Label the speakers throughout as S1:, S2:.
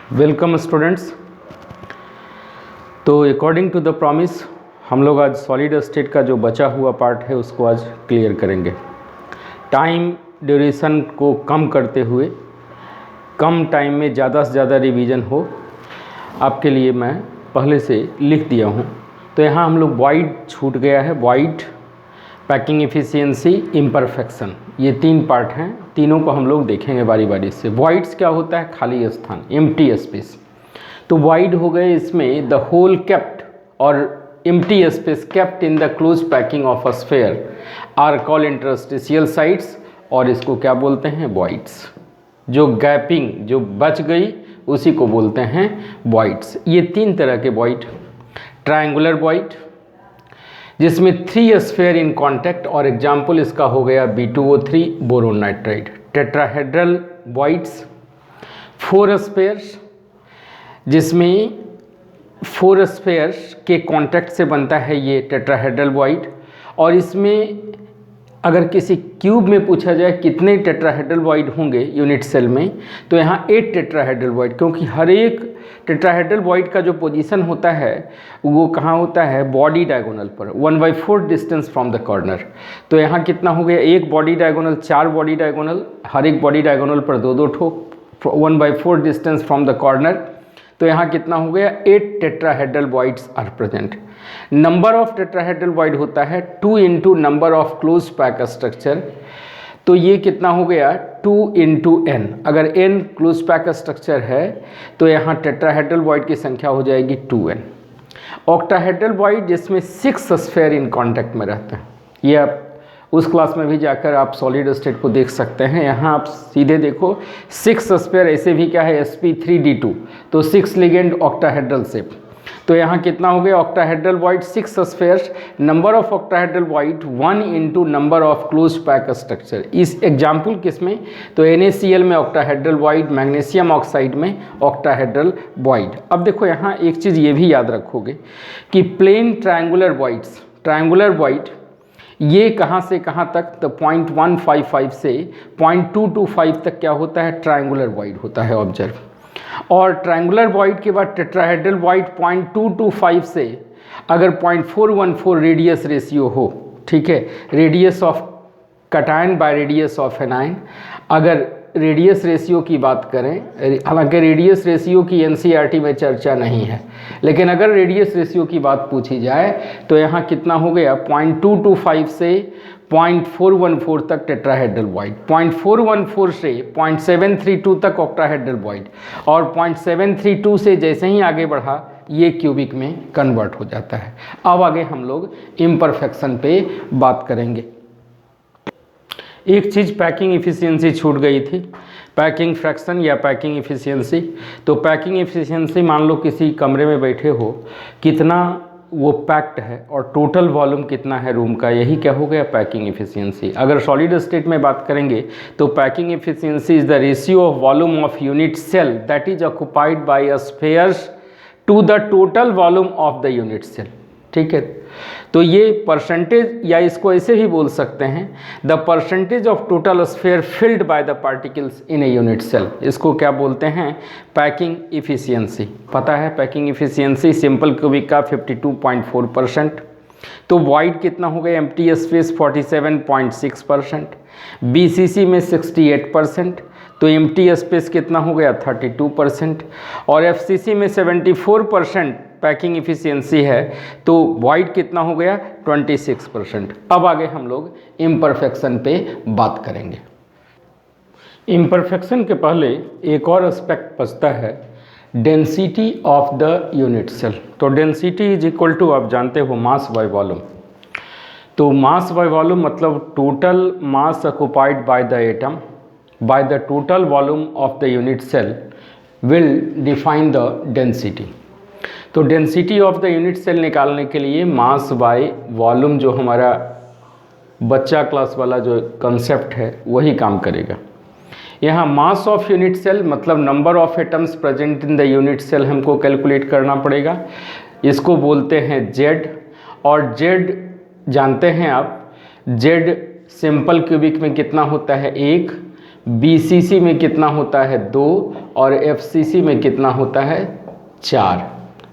S1: Welcome students. तो according to the promise हम लोग आज सॉलिड स्टेट का जो बचा हुआ पार्ट है उसको आज क्लियर करेंगे। टाइम ड्यूरेशन को कम करते हुए कम टाइम में ज़्यादा से ज़्यादा रिवीजन हो, आपके लिए मैं पहले से लिख दिया हूँ। तो यहाँ हम लोग वॉइड छूट गया है, वॉइड, पैकिंग एफिशिएंसी, इम्परफेक्शन, ये तीन पार्ट हैं। तीनों को हम लोग देखेंगे बारी बारी से। वॉइड्स क्या होता है? खाली स्थान, एम्प्टी स्पेस। तो वॉइड हो गए इसमें द होल केप्ट और empty space kept in the close packing of a sphere are called interstitial sites, और इसको क्या बोलते हैं? वॉइड्स। जो गैपिंग जो बच गई उसी को बोलते हैं वॉइड्स। ये तीन तरह के वॉइड। ट्रायंगुलर वॉइड जिसमें 3 स्फेयर इन कांटेक्ट, और एग्जाम्पल इसका हो गया B2O3 boron nitride. Tetrahedral voids 4 spheres जिसमें 4 स्फेयर्स के कांटेक्ट से बनता है ये टेट्राहेड्रल वॉइड। और इसमें अगर किसी क्यूब में पूछा जाए कितने टेट्राहेड्रल वॉइड होंगे यूनिट सेल में, तो यहाँ 8 टेट्राहेड्रल वॉइड, क्योंकि हर एक टेट्राहेड्रल वॉइड का जो पोजीशन होता है वो कहाँ होता है? बॉडी डायगोनल पर, 1/4 डिस्टेंस फ्रॉम द कॉर्नर। तो यहाँ कितना हो गया? एक बॉडी डायगोनल, 4 बॉडी डायगोनल, हर एक बॉडी डायगोनल पर 2-2 ठो, 1/4 डिस्टेंस फ्रॉम द कॉर्नर। तो यहाँ कितना हो गया? 8 tetrahedral voids are present. Number of tetrahedral void होता है 2 into number of close pack structure. तो ये कितना हो गया? 2 इंटू n। अगर n क्लोज पैक स्ट्रक्चर है तो यहाँ टेट्राहेड्रल वॉइड की संख्या हो जाएगी 2n। ऑक्टाहेड्रल वॉइड जिसमें 6 स्फेयर इन कांटेक्ट में रहते हैं। ये आप उस क्लास में भी जाकर आप सॉलिड स्टेट को देख सकते हैं। यहाँ आप सीधे देखो 6 स्फेयर, ऐसे भी क्या है? sp3d2, तो 6 लिगेंड ऑक्टाहेड्रल शेप। तो यहाँ कितना हो गया? Octahedral void 6 spheres, number of octahedral void 1 into number of close pack structure. इस एग्जाम्पल किसमें? तो NaCl में ऑक्टाहेड्रल वॉइड, मैग्नीशियम ऑक्साइड में ऑक्टाहेड्रल वॉइड। अब देखो यहाँ एक चीज़ ये भी याद रखोगे कि plane triangular voids, triangular void ये कहाँ से कहाँ तक? तो 0.155 से 0.225 तक क्या होता है? ट्रायंगुलर वॉइड होता है, ऑब्जर्व। और ट्रायंगुलर वॉइड के बाद टेट्राहेड्रल वॉइड 0.225 से अगर 0.414 रेडियस रेशियो हो, ठीक है, radius of cation by radius of anion. अगर रेडियस रेशियो की बात करें, हालांकि रेडियस रेशियो की NCERT में चर्चा नहीं है, लेकिन अगर रेडियस रेशियो की बात पूछी जाए तो यहाँ कितना हो गया? 0.225 से 0.414 तक टेट्राहेड्रल वॉइड, 0.414 से 0.732 तक ऑक्टाहेड्रल वॉइड, और 0.732 से जैसे ही आगे बढ़ा ये क्यूबिक में कन्वर्ट हो जाता है। अब आगे हम लोग इम्परफेक्शन पे बात करेंगे। एक चीज़ पैकिंग एफिशिएंसी छूट गई थी, पैकिंग फ्रैक्शन या पैकिंग एफिशिएंसी। तो पैकिंग एफिशिएंसी, मान लो किसी कमरे में बैठे हो, कितना वो पैक्ड है और टोटल वॉल्यूम कितना है रूम का, यही क्या हो गया? Packing efficiency. अगर सॉलिड स्टेट में बात करेंगे तो packing efficiency is the ratio of volume of unit cell that is occupied by a spheres to the total volume of the unit cell, ठीक है। तो ये परसेंटेज, या इसको ऐसे भी बोल सकते हैं, the percentage of total sphere filled by the particles in a unit cell. इसको क्या बोलते हैं? Packing efficiency. पता है पैकिंग इफिशियंसी सिंपल क्यूबिक का 52.4%। तो वॉइड कितना हो गया? एम्प्टी स्पेस 47.6%, BCC में 68%, तो एम्प्टी स्पेस कितना हो गया? 32%, और FCC में 74% पैकिंग इफिशियंसी है, तो वॉइड कितना हो गया? 26%। अब आगे हम लोग इम्परफेक्शन पे बात करेंगे। इम्परफेक्शन के पहले एक और एस्पेक्ट बचता है, density of the unit cell. तो डेंसिटी इज इक्वल टू, आप जानते हो, मास बाय वॉल्यूम। तो मास बाय वॉल्यूम मतलब total mass occupied by the atom by the total volume of the unit cell will define the density। तो density of the unit cell निकालने के लिए मास by volume, जो हमारा बच्चा class वाला जो कंसेप्ट है वही काम करेगा। यहाँ मास ऑफ यूनिट सेल मतलब number of atoms present in the unit cell हमको कैलकुलेट करना पड़ेगा। इसको बोलते हैं Z, और Z जानते हैं आप, Z सिंपल क्यूबिक में कितना होता है? 1, BCC में कितना होता है 2 और FCC में कितना होता है 4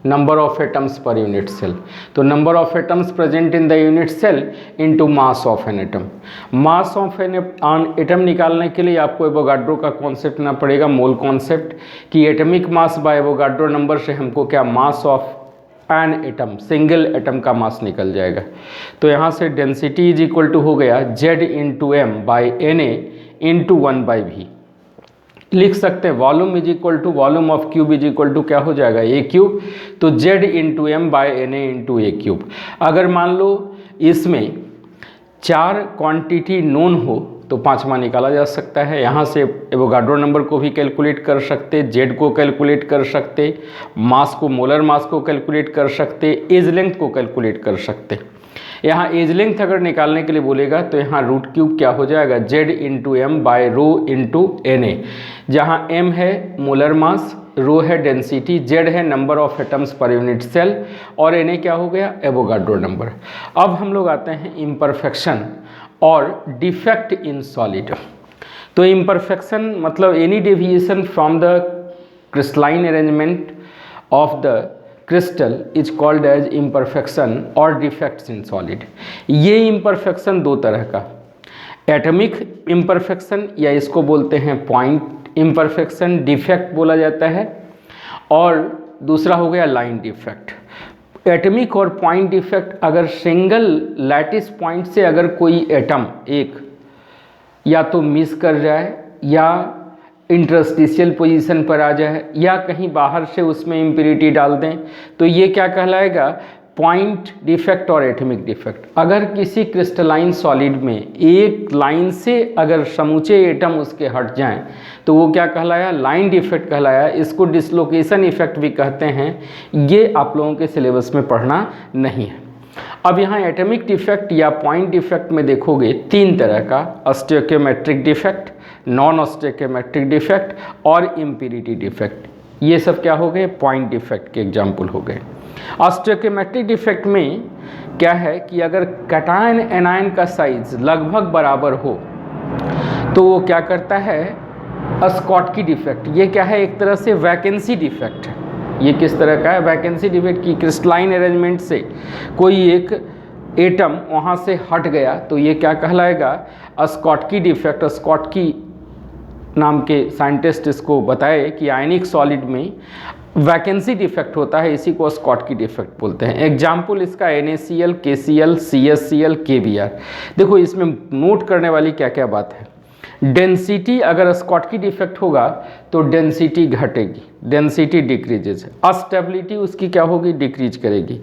S1: number of atoms per unit cell. तो number of atoms present in the unit cell into mass of an atom. Mass of an atom निकालने के लिए आपको एवोगाड्रो का कॉन्सेप्ट ना पड़ेगा, मोल कॉन्सेप्ट, कि atomic mass by Avogadro number से हमको क्या mass of an atom, single atom का मास निकल जाएगा। तो यहाँ से डेंसिटी इज इक्वल टू हो गया Z into M by Na into 1/v। लिख सकते हैं volume is equal to volume of cube is equal to क्या हो जाएगा A क्यूब, तो Z into M by Na into A cube. अगर मान लो इसमें 4 क्वांटिटी नोन हो तो 5वां निकाला जा सकता है। यहाँ से एवोगाड्रो नंबर को भी कैलकुलेट कर सकते, जेड को कैलकुलेट कर सकते, मास को, मोलर मास को कैलकुलेट कर सकते, एज लेंथ को कैलकुलेट कर सकते। यहाँ एज लेंथ अगर निकालने के लिए बोलेगा तो यहाँ रूट क्यूब क्या हो जाएगा Z into M by rho into N A, जहाँ एम है मोलर मास, रो है डेंसिटी, जेड है number of atoms per unit cell और एन ए क्या हो गया एवोगाड्रो नंबर। अब हम लोग आते हैं इम्परफेक्शन और डिफेक्ट इन सॉलिड। तो इम्परफेक्शन मतलब any deviation from the crystalline arrangement of the crystal is called as imperfection और डिफेक्ट्स इन सॉलिड। ये इम्परफेक्शन दो तरह का, एटमिक इम्परफेक्शन या इसको बोलते हैं पॉइंट इम्परफेक्शन, डिफेक्ट बोला जाता है, और दूसरा हो गया लाइन डिफेक्ट। एटमिक और पॉइंट डिफेक्ट, अगर सिंगल लैटिस पॉइंट से अगर कोई एटम एक या तो मिस कर जाए या इंटरस्टिशियल पोजीशन पर आ जाए या कहीं बाहर से उसमें इम्प्योरिटी डाल दें, तो ये क्या कहलाएगा पॉइंट डिफेक्ट और एटमिक डिफेक्ट। अगर किसी क्रिस्टलाइन सॉलिड में एक लाइन से अगर समूचे एटम उसके हट जाएं तो वो क्या कहलाया लाइन डिफेक्ट कहलाया। इसको डिसलोकेशन इफेक्ट भी कहते हैं। ये आप लोगों के सिलेबस में पढ़ना नहीं है। अब यहाँ एटमिक डिफेक्ट या पॉइंट डिफेक्ट में देखोगे 3 तरह का, stoichiometric defect, non stoichiometric defect और इम्प्योरिटी डिफेक्ट। ये सब क्या हो गए पॉइंट डिफेक्ट के एग्जाम्पल हो गए। स्टोइकियोमेट्रिक डिफेक्ट में क्या है कि अगर कैटायन एनायन का साइज लगभग बराबर हो तो वो क्या करता है स्कॉटकी डिफेक्ट। ये क्या है एक तरह से वैकेंसी डिफेक्ट है। ये किस तरह का है वैकेंसी डिफेक्ट की क्रिस्टलाइन अरेंजमेंट से कोई एक एटम वहाँ से हट गया तो ये क्या कहलाएगा स्कॉटकी डिफेक्ट। स्कॉटकी नाम के साइंटिस्ट इसको बताए कि आयनिक सॉलिड में वैकेंसी डिफेक्ट होता है, इसी को स्कॉटकी डिफेक्ट बोलते हैं। एग्जाम्पल इसका NaCl, KCl, CSCl, KBr। देखो इसमें नोट करने वाली क्या क्या बात है। डेंसिटी अगर स्कॉटकी डिफेक्ट होगा तो डेंसिटी घटेगी, डेंसिटी डिक्रीजेज। अस्टेबिलिटी उसकी क्या होगी डिक्रीज करेगी।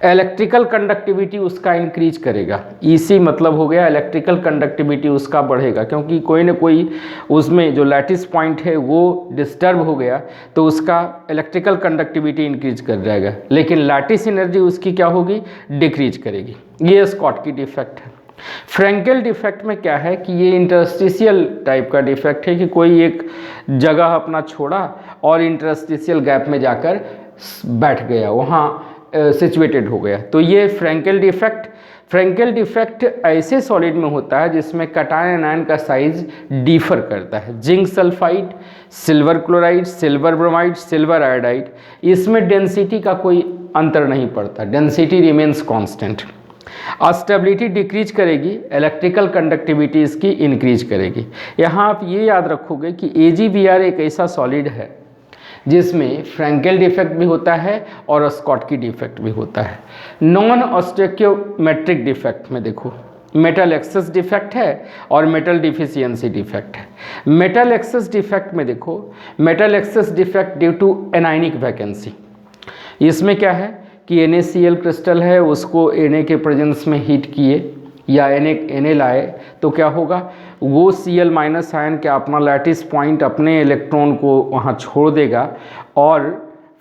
S1: इलेक्ट्रिकल कंडक्टिविटी उसका इंक्रीज करेगा। EC मतलब हो गया इलेक्ट्रिकल कंडक्टिविटी उसका बढ़ेगा, क्योंकि कोई ना कोई उसमें जो लैटिस पॉइंट है वो डिस्टर्ब हो गया तो उसका इलेक्ट्रिकल कंडक्टिविटी इंक्रीज कर जाएगा, लेकिन लैटिस एनर्जी उसकी क्या होगी डिक्रीज करेगी। ये स्कॉटकी डिफेक्ट है। फ्रैंकेल डिफेक्ट में क्या है कि ये इंटरस्टिशियल टाइप का डिफेक्ट है कि कोई एक जगह अपना छोड़ा और इंटरस्टिशियल गैप में जाकर बैठ गया, वहाँ सिचुएटेड हो गया, तो ये फ्रैंकेल डिफेक्ट। फ्रैंकेल डिफेक्ट ऐसे सॉलिड में होता है जिसमें कैटायन आयन का साइज डिफर करता है। Zinc sulphide, silver chloride, silver bromide, silver iodide, इसमें डेंसिटी का कोई अंतर नहीं पड़ता, density remains constant. Stability decrease करेगी, इलेक्ट्रिकल कंडक्टिविटी इसकी इंक्रीज करेगी। यहाँ आप ये याद रखोगे कि AgBr एक ऐसा सॉलिड है जिसमें फ्रैंकेल डिफेक्ट भी होता है और स्कॉटकी डिफेक्ट भी होता है। नॉन स्टोइकियोमेट्रिक डिफेक्ट में देखो मेटल एक्सेस डिफेक्ट है और मेटल डिफिशियंसी डिफेक्ट है। मेटल एक्सेस डिफेक्ट में देखो metal excess defect due to anionic vacancy. इसमें क्या है कि NaCl क्रिस्टल है उसको Na के प्रेजेंस में हीट किए या Na लाए तो क्या होगा वो Cl माइनस आयन के अपना लैटिस पॉइंट अपने इलेक्ट्रॉन को वहाँ छोड़ देगा और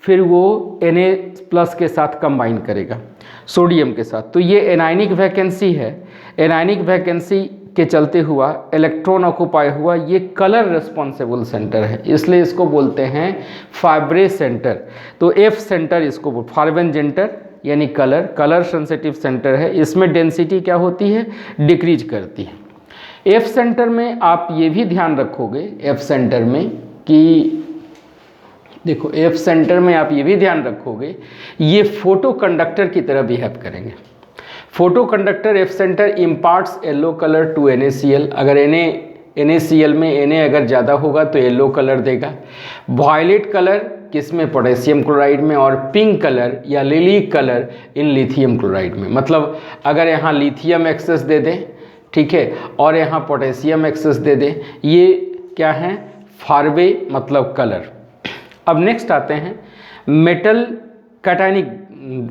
S1: फिर वो Na प्लस के साथ कंबाइन करेगा सोडियम के साथ। तो ये एनायनिक वैकेंसी है। एनायनिक वैकेंसी के चलते हुआ इलेक्ट्रॉन ऑक्युपाई हुआ ये कलर रिस्पॉन्सिबल सेंटर है, इसलिए इसको बोलते हैं फाइब्रे सेंटर। तो F सेंटर इसको फार्वेन जेंटर यानी कलर सेंसिटिव सेंटर है। इसमें डेंसिटी क्या होती है डिक्रीज करती है। एफ सेंटर में आप ये भी ध्यान रखोगे, एफ सेंटर में कि देखो एफ सेंटर में आप ये भी ध्यान रखोगे ये फोटो कंडक्टर की तरह बिहेव करेंगे। Photoconductor F centre imparts yellow colour to NaCl। अगर NaCl में Na अगर ज़्यादा होगा तो येलो कलर देगा। वायलेट कलर किसमें? पोटेशियम क्लोराइड में। और पिंक कलर या lilac colour in lithium chloride में। मतलब अगर यहाँ लिथियम एक्सेस दे दें, ठीक है, और यहाँ पोटेशियम एक्सेस दे दें, ये क्या है? फारवे मतलब कलर। अब नेक्स्ट आते हैं metal cationic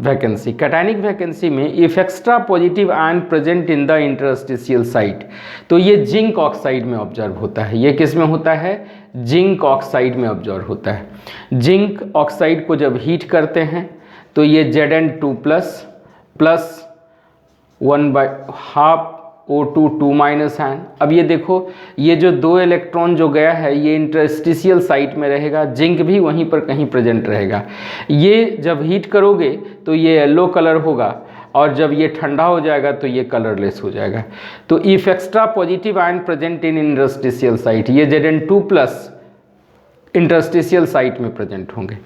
S1: vacancy. Cationic vacancy में if extra positive ion present in the interstitial site, तो ये जिंक ऑक्साइड में ऑब्जर्व होता है। ये किस में होता है? जिंक ऑक्साइड में ऑब्जर्व होता है। जिंक ऑक्साइड को जब हीट करते हैं तो ये Zn2 प्लस 1/2 O2 2- आयन। अब ये देखो ये जो 2 इलेक्ट्रॉन जो गया है ये इंटरस्टिशियल साइट में रहेगा, जिंक भी वहीं पर कहीं प्रेजेंट रहेगा। ये जब हीट करोगे तो ये येलो कलर होगा और जब ये ठंडा हो जाएगा तो ये कलरलेस हो जाएगा। तो if extra positive ion present in interstitial site, ये Zn2 प्लस इंटरस्टिशियल साइट में प्रेजेंट होंगे।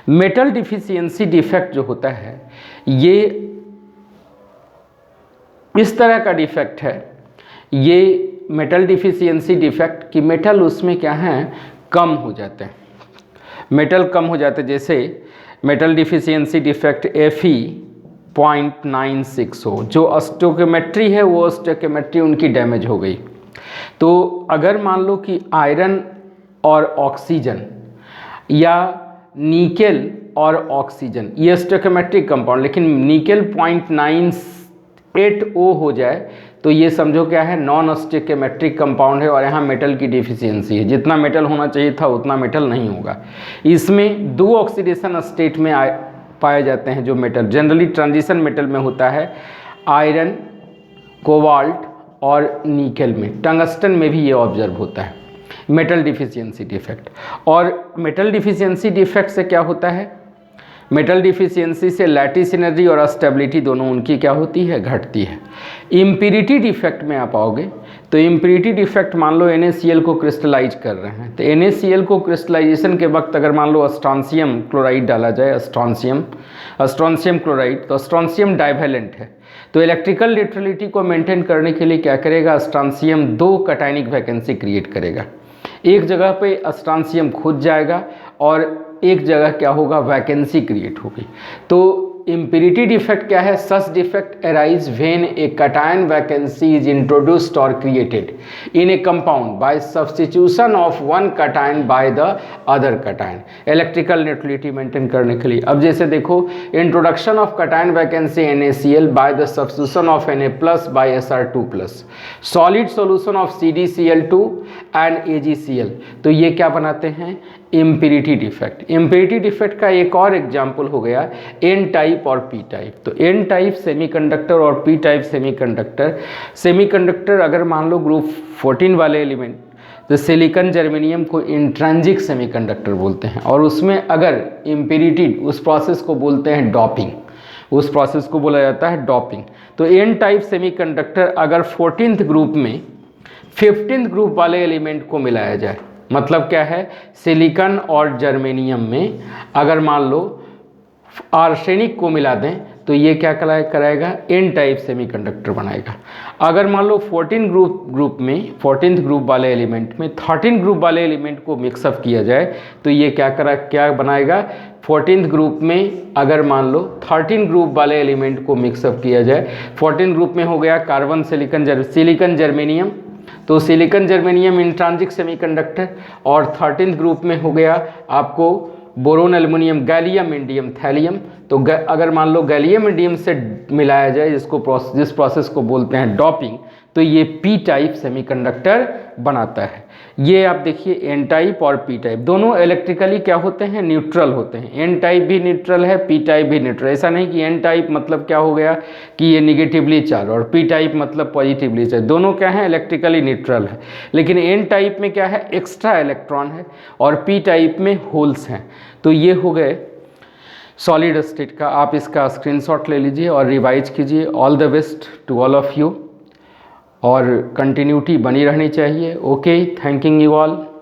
S1: मेटल डिफिशियंसी डिफेक्ट जो होता है ये इस तरह का डिफेक्ट है, ये मेटल डिफिशियंसी डिफेक्ट कि मेटल उसमें क्या है? कम हो जाते हैं, मेटल कम हो जाते हैं। जैसे मेटल डिफिशियंसी डिफेक्ट Fe.96 हो, जो स्टोइकियोमेट्री है वो स्टोइकियोमेट्री उनकी डैमेज हो गई। तो अगर मान लो कि आयरन और ऑक्सीजन या निकेल और ऑक्सीजन ये स्टोइकियोमेट्रिक कंपाउंड, लेकिन निकेल 0.98O हो जाए तो ये समझो क्या है? नॉन स्टोइकियोमेट्रिक कंपाउंड है और यहाँ मेटल की डिफिशियंसी है। जितना मेटल होना चाहिए था उतना मेटल नहीं होगा। इसमें 2 ऑक्सीडेशन स्टेट में पाए जाते हैं जो मेटल जनरली ट्रांजिशन मेटल में होता है, आयरन, कोबाल्ट और निकेल में। टंगस्टन में भी ये ऑब्जर्व होता है मेटल डिफिशियंसी डिफेक्ट। और मेटल डिफिशियंसी डिफेक्ट से क्या होता है? मेटल डिफिशियंसी से लैटिस एनर्जी और स्टेबिलिटी दोनों उनकी क्या होती है? घटती है। इम्प्योरिटी डिफेक्ट में आप आओगे तो इम्प्योरिटी डिफेक्ट मान लो NaCl को क्रिस्टलाइज कर रहे हैं, तो NaCl को क्रिस्टलाइजेशन के वक्त अगर मान लो स्ट्रोंशियम क्लोराइड डाला जाए, स्ट्रोंशियम क्लोराइड, तो स्ट्रोंशियम डाइवैलेंट है, तो इलेक्ट्रिकल न्यूट्रलिटी को मेंटेन करने के लिए क्या करेगा? स्ट्रोंशियम 2 कैटायनिक वैकेंसी क्रिएट करेगा। एक जगह पे स्ट्रोंशियम खुद जाएगा और एक जगह क्या होगा? वैकेंसी क्रिएट होगी। तो इम्प्योरिटी डिफेक्ट क्या है? Such defect arise when a cation vacancy is introduced और created in a compound by substitution of one cation by the other cation, electrical neutrality maintain करने के लिए। अब जैसे देखो introduction of cation vacancy NaCl by the substitution of Na+ by Sr2+, solid solution of CdCl2 and AgCl, तो ये क्या बनाते हैं? Impurity defect. इम्प्योरिटी डिफेक्ट का एक और एग्जाम्पल हो गया N टाइप और P टाइप। तो N टाइप सेमीकंडक्टर और P टाइप सेमीकंडक्टर। सेमीकंडक्टर अगर मान लो ग्रुप 14 वाले एलिमेंट, तो सिलिकॉन जर्मेनियम को इंट्रिंसिक सेमीकंडक्टर बोलते हैं, और उसमें अगर इम्प्योरिटी, उस प्रोसेस को बोलते हैं डॉपिंग, उस प्रोसेस को बोला जाता है डॉपिंग। तो N टाइप सेमीकंडक्टर अगर 14th ग्रुप में 15th ग्रुप वाले एलिमेंट को मिलाया जाए, मतलब क्या है? सिलिकॉन और जर्मेनियम में अगर मान लो आर्सेनिक को मिला दें तो ये क्या कराएगा? N टाइप सेमीकंडक्टर बनाएगा। अगर मान लो 14 ग्रुप में 14th ग्रुप वाले एलिमेंट में 13 ग्रुप वाले एलिमेंट को मिक्सअप किया जाए तो ये क्या बनाएगा? 14th ग्रुप में अगर मान लो 13 ग्रुप वाले एलिमेंट को मिक्सअप किया जाए, 14 ग्रुप में हो गया कार्बन सिलिकॉन जर्मेनियम, तो सिलिकॉन जर्मेनियम इंट्रिंसिक सेमीकंडक्टर, और 13th ग्रुप में हो गया आपको boron aluminium gallium indium thallium. तो अगर मान लो गैलियम इंडियम से मिलाया जाए जिस प्रोसेस को बोलते हैं डॉपिंग, तो ये P टाइप सेमीकंडक्टर बनाता है। ये आप देखिए N टाइप और P टाइप दोनों इलेक्ट्रिकली क्या होते हैं? न्यूट्रल होते हैं। N टाइप भी न्यूट्रल है, P टाइप भी न्यूट्रल। ऐसा नहीं कि N टाइप मतलब क्या हो गया कि ये निगेटिवली चार्ज और P टाइप मतलब पॉजिटिवली चार्ज, दोनों क्या है? इलेक्ट्रिकली न्यूट्रल है। लेकिन N टाइप में क्या है? एक्स्ट्रा इलेक्ट्रॉन है और P टाइप में होल्स हैं। तो ये हो गए सॉलिड स्टेट का। आप इसका स्क्रीनशॉट ले लीजिए और रिवाइज कीजिए। All the best to all of you. और कंटिन्यूटी बनी रहनी चाहिए। Okay, thanking you all.